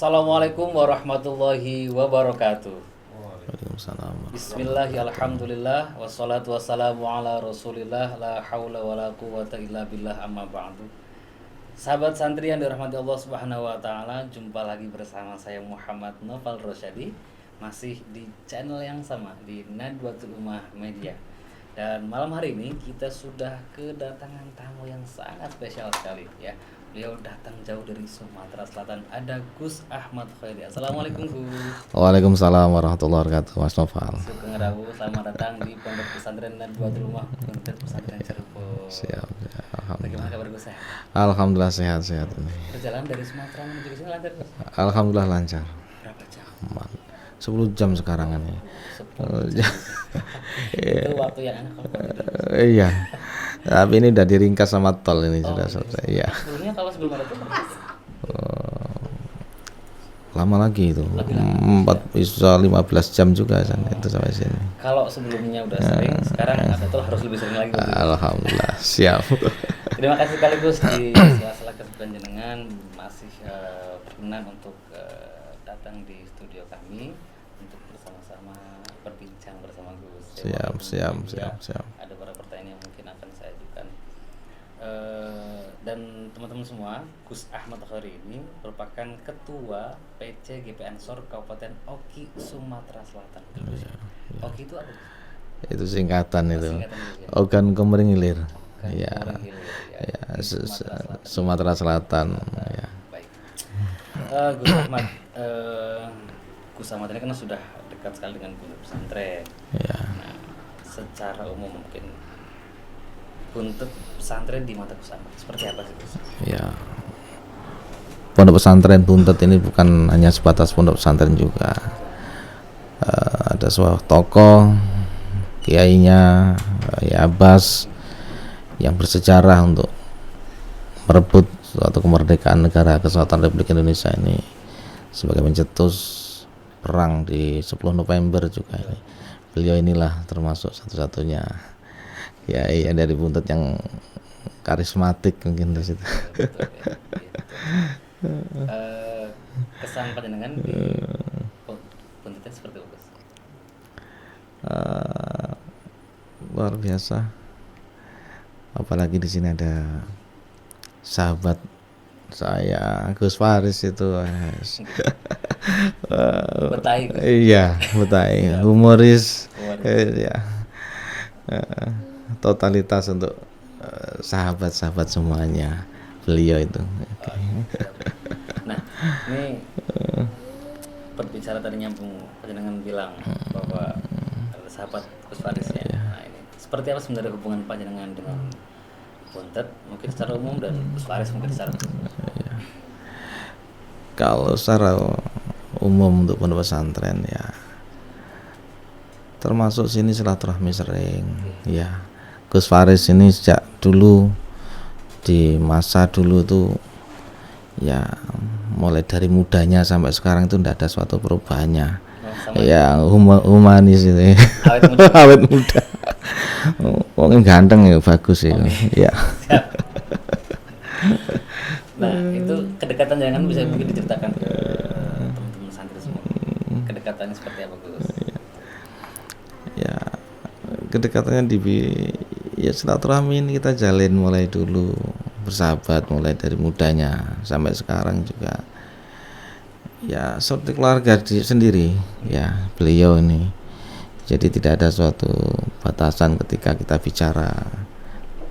Assalamualaikum warahmatullahi wabarakatuh. Waalaikumsalam. Bismillahirrahmanirrahim. Wassalatu wassalamu ala rasulillah. La hawla wa la quwata illa billah, amma ba'du. Sahabat santri yang dirahmati Allah subhanahu wa ta'ala, jumpa lagi bersama saya Muhammad Noval Rosyadi, masih di channel yang sama, di Nadwatul Ummah Media. Dan malam hari ini kita sudah kedatangan tamu yang sangat spesial sekali ya. Beliau datang jauh dari Sumatera Selatan. Ada Gus Ahmad Khairi. Assalamualaikum Gus. Waalaikumsalam warahmatullahi wabarakatuh, Mas Noval. Sugeng Rawu, selamat datang di Pondok Pesantren Nadwatul Ummah, Pondok Pesantren Cirebon. Siap, Bagaimana alhamdulillah. kabar Gus? Sehat? Alhamdulillah sehat-sehat ini. Perjalanan dari Sumatera menuju ke sini lancar Gus? Alhamdulillah lancar. Berapa jam? Aman. 10 jam sekarang ini. 10 jam. Itu waktu yang enak kalau Gus. Iya. Tapi ini udah diringkas sama tol ini sudah selesai. Iya. Sebelumnya kalau sebelum ada tol Lama lagi itu. Lebih lama. bisa 15 jam juga sana itu sampai sini. kalau sebelumnya udah sering, sekarang ada tol harus lebih sering lagi Gus. Alhamdulillah siap. Terima kasih sekali Gus di sela-sela kesibukan jenengan masih berkenan untuk datang di studio kami untuk bersama-sama berbincang bersama Gus. Siap. Ada beberapa pertanyaan yang mungkin akan saya ajukan. Dan teman-teman semua, Gus Ahmad Khairi ini merupakan ketua PC GP Ansor Kabupaten Oki, Sumatera Selatan. Oki itu apa? Itu singkatan itu. Singkatan itu, ya. Organ Komering Ilir. Kan Ya. orang Hilir, Ya, di Sumatera Selatan. Ya. Baik. Gus Ahmad, Gus Ahmad ini kan sudah dekat sekali dengan pondok pesantren. Ya. Nah, secara umum mungkin buntut pesantren di mata Gus Ahmad seperti apa sih Gus? Ya. Pondok pesantren Buntet ini bukan hanya sebatas pondok pesantren juga. Ada sebuah tokoh kiainya Kiai Abbas yang bersejarah untuk merebut suatu kemerdekaan negara kesatuan Republik Indonesia ini sebagai pencetus perang di 10 November juga ini. Beliau inilah termasuk satu-satunya kiai dari Buntet yang karismatik mungkin di situ. Kesan panjenengan di buntutnya seperti apa Gus? Luar biasa. Apalagi di sini ada sahabat saya Gus Faris itu. Betai Gus. Iya, betai, humoris. Humoris. Ya. Totalitas untuk sahabat-sahabat semuanya beliau itu. Oke. Nah, ini berbicara tadi nyambung panjenengan bilang bahwa ada sahabat Gus Faris ya. Nah, ini seperti apa sebenarnya hubungan panjenengan dengan Buntet mungkin secara umum dan Gus Faris mungkin secara khusus? Kalau secara umum untuk pondok pesantren ya termasuk sini silaturahmi sering ya. Gus Faris ini sejak dulu di masa dulu tuh ya mulai dari mudanya sampai sekarang itu tidak ada suatu perubahannya. Ya humanis itu. Awet muda. Awet muda. Wong ganteng ya bagus ya. Ya. Nah, itu kedekatan jangan bisa mungkin diceritakan ke teman-teman santri semua. Kedekatannya seperti apa Gus? Ya kedekatannya ya silaturahmi ini kita jalin mulai dulu bersahabat mulai dari mudanya sampai sekarang juga ya seperti keluarga sendiri ya beliau ini. Jadi tidak ada suatu batasan ketika kita bicara,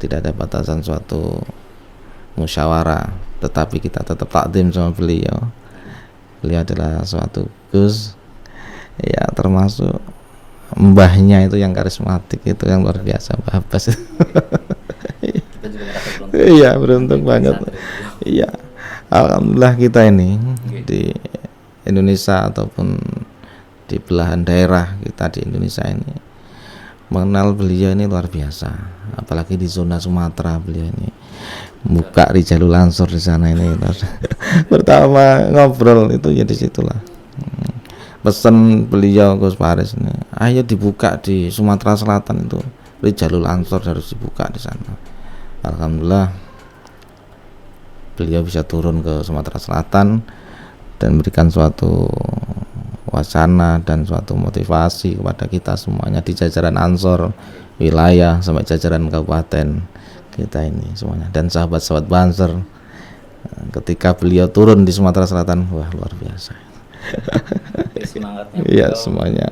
tidak ada batasan suatu musyawarah, tetapi kita tetap takdim sama beliau. Beliau adalah suatu Gus ya, termasuk mbahnya itu yang karismatik, itu yang luar biasa, Mbah Abbas. Kita juga merasa beruntung. Iya, beruntung banget. Santri beliau. Iya, alhamdulillah kita ini di Indonesia ataupun di belahan daerah kita di Indonesia ini mengenal beliau ini luar biasa. Apalagi di zona Sumatera beliau ini buka Rijalul Ansor di sana ini. Pertama ngobrol itu ya di situlah. Pesan beliau Gus Faris ini, ayo dibuka di Sumatera Selatan itu Rijalul Ansor harus dibuka di sana. Alhamdulillah beliau bisa turun ke Sumatera Selatan dan berikan suatu wacana dan suatu motivasi kepada kita semuanya di jajaran Ansor wilayah sampai jajaran kabupaten kita ini semuanya, dan sahabat-sahabat Banser ketika beliau turun di Sumatera Selatan, wah luar biasa. Jadi semangatnya Iya beliau, semuanya.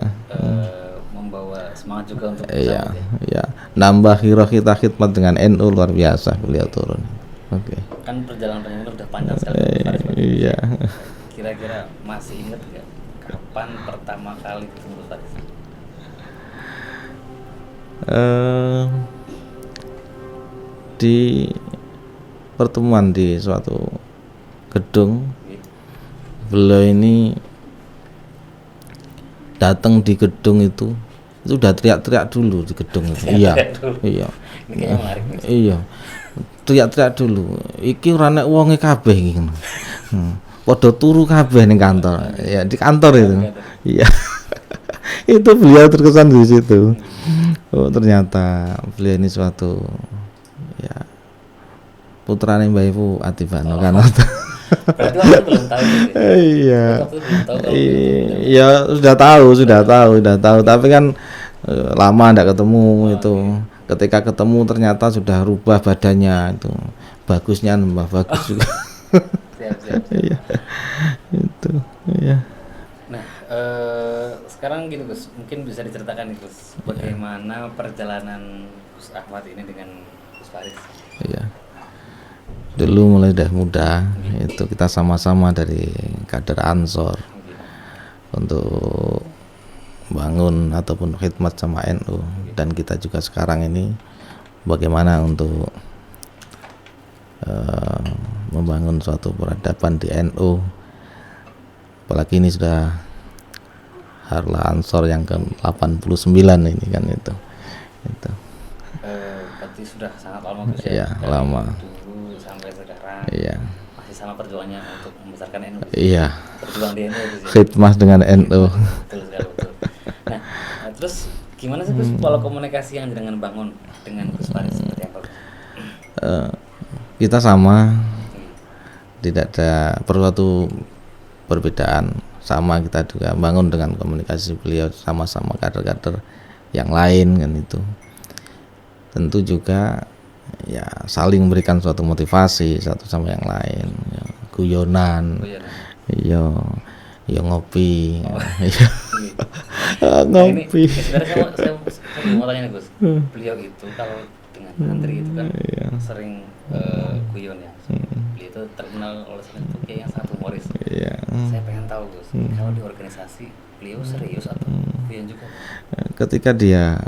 membawa semangat juga untuk Iya, bersama ya. ya. Nambah hero kita khidmat dengan NU luar biasa beliau turun. Oke. Kan perjalanan udah panjang sekali Faris. Iya. Kira-kira masih inget nggak kapan pertama kali ketemu Faris? Di pertemuan di suatu gedung, beliau ini datang di gedung itu udah teriak-teriak dulu di gedung itu. Iya. Iya. Ini kayaknya menarik nih. Iya. Teriak-teriak dulu. Iki ora nek wonge kabeh iki. Padha turu kabeh ning kantor. Ya di kantor itu. Iya. Itu beliau terkesan di situ. Oh, ternyata beliau ini suatu ya putrane Mbah Ibu Atibano kan. Berarti waktu itu belum tahu gitu ya? Iya. Waktu itu belum tahu kalau Iya, sudah tahu, tapi kan lama enggak ketemu itu. Ketika ketemu ternyata sudah rubah badannya itu. Bagusnya nambah bagus juga. siap. Iya. Itu, iya. Nah, sekarang gini Gus, mungkin bisa diceritakan nih Gus, bagaimana perjalanan Gus Ahmad ini dengan Gus Faris? Iya. Dulu mulai dari muda itu kita sama-sama dari kader Ansor untuk bangun ataupun khidmat sama NU, dan kita juga sekarang ini bagaimana untuk membangun suatu peradaban di NU, apalagi ini sudah Harlah Ansor yang ke-89 ini kan itu. Berarti sudah sangat lama Gus ya? Iya, Dari lama. dulu sampai sekarang Iya. masih sama perjuangannya untuk membesarkan NU. Iya. Perjuangan di NU Gus ya? Khidmat dengan NU. Betul sekali, betul. Nah, terus gimana sih Gus pola komunikasi yang dengan bangun dengan Gus Faris seperti apa? Kita sama, tidak ada suatu perbedaan, sama kita juga bangun dengan komunikasi beliau sama-sama kader-kader yang lain kan itu. Tentu juga ya saling memberikan suatu motivasi satu sama yang lain, ya, guyonan, iya ngopi, iya. Ngopi. Sebenarnya saya mau tanya nih Gus, beliau itu kalau dengan santri itu kan sering guyon ya. Beliau itu terkenal oleh santri itu kayak yang sangat humoris. Saya pengen tahu Gus, kalau di organisasi beliau serius atau guyon juga? Ketika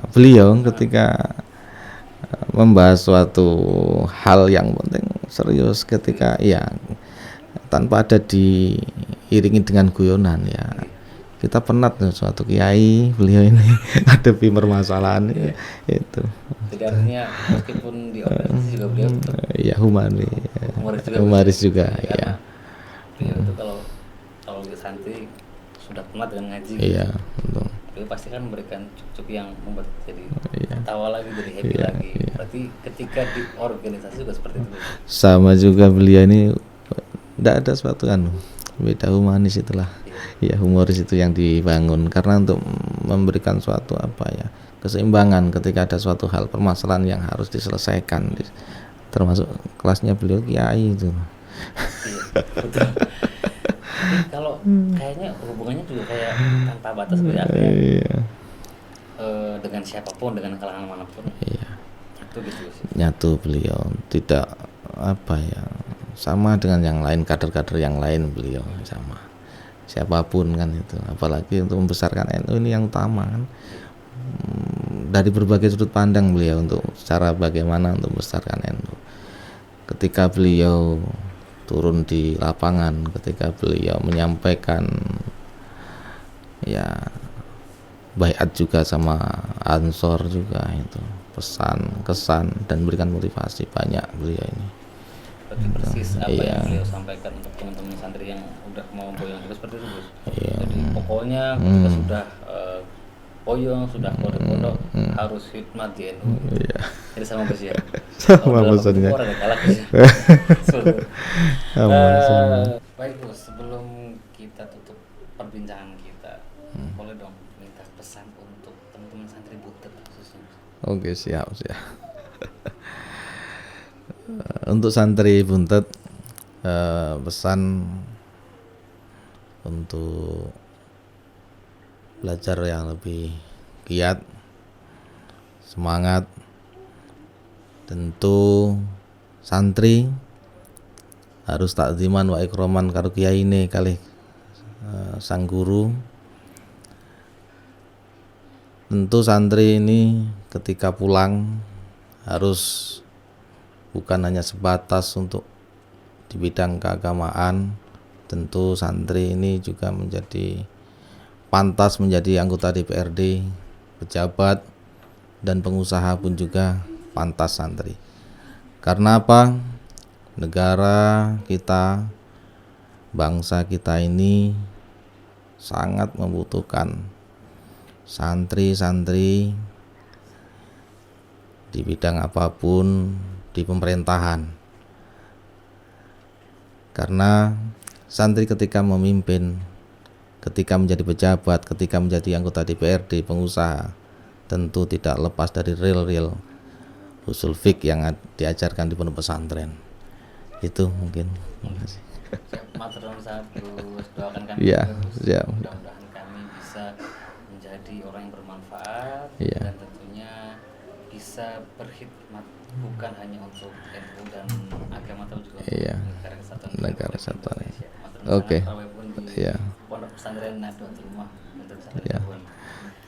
beliau membahas suatu hal yang penting serius, ketika ya tanpa ada diiringi dengan guyonan ya. Kita penat suatu kiai beliau ini hadapi permasalahan itu. Jadi artinya meskipun di organisasi juga beliau ya humoris juga ya. Beliau itu kalau di santri sudah penat dengan ngaji. Iya, betul. Beliau pasti kan memberikan cuk-cuk yang membuat jadi tawa lagi, jadi happy lagi. Berarti ketika di organisasi juga seperti itu. Sama juga beliau ini tidak ada suatu beda humanis itulah. Ya humoris itu yang dibangun karena untuk memberikan suatu keseimbangan ketika ada suatu hal permasalahan yang harus diselesaikan, termasuk kelasnya beliau kiai itu. Betul. Kalau kayaknya hubungannya juga kayak tanpa batas gitu ya. Dengan siapapun, dengan kalangan manapun. Itu gitu sih. Nyatu beliau tidak sama dengan yang lain, kader-kader yang lain beliau sama. Siapapun kan itu, apalagi untuk membesarkan NU ini yang utama kan, dari berbagai sudut pandang beliau untuk cara bagaimana untuk membesarkan NU. Ketika beliau turun di lapangan, ketika beliau menyampaikan ya baiat juga sama Ansor juga itu, pesan, kesan dan berikan motivasi banyak beliau ini. Berarti persis apa yang beliau sampaikan untuk teman-teman santri yang udah mau boyong juga seperti itu Gus. Jadi pokoknya ketika sudah boyong, sudah pondok harus khidmat di NU. Jadi sama Gus ya. Sama pesannya. Orang galak ya. Baik Gus, sebelum perbincangan kita. Boleh dong minta pesan untuk teman-teman santri Buntet khususnya. Oke, siap. Untuk santri Buntet, pesan untuk belajar yang lebih giat, semangat. Tentu santri harus takziman wa ikroman karo kiyaine kalih sang guru. Tentu santri ini ketika pulang harus bukan hanya sebatas untuk di bidang keagamaan. Tentu santri ini juga pantas menjadi anggota DPRD, pejabat, dan pengusaha pun juga pantas santri. Karena apa? Negara kita, bangsa kita ini sangat membutuhkan santri-santri di bidang apapun di pemerintahan. Karena santri ketika memimpin, ketika menjadi pejabat, ketika menjadi anggota DPRD, pengusaha, tentu tidak lepas dari real usul fik yang diajarkan di pondok pesantren. Itu mungkin. Terima kasih. Matur nuwun Gus, doakan kami Iya, terus. siap. Mudah-mudahan kami bisa menjadi orang yang bermanfaat Iya. dan tentunya bisa berkhidmat bukan hanya untuk NU dan agama tapi juga untuk Iya. negara kesatuan Negara Republik kesatuan. Indonesia. Matur nuwun Oke. sangat, Bapak Ibu di Iya. Pondok Pesantren Nahdlatul Ulama untuk Iya. Cirebon.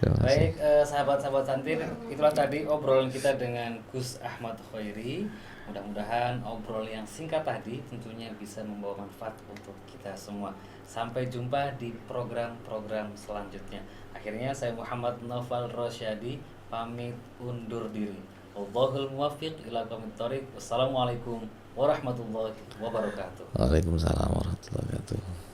Terima kasih. Baik, sahabat-sahabat santri, itulah tadi obrolan kita dengan Gus Ahmad Khairi. Mudah-mudahan obrol yang singkat tadi tentunya bisa membawa manfaat untuk kita semua. Sampai jumpa di program-program selanjutnya. Akhirnya saya Muhammad Noval Rosyadi pamit undur diri. Wallahul muwaffiq ila aqwamit thoriq. Wassalamualaikum warahmatullahi wabarakatuh. Waalaikumsalam warahmatullahi wabarakatuh.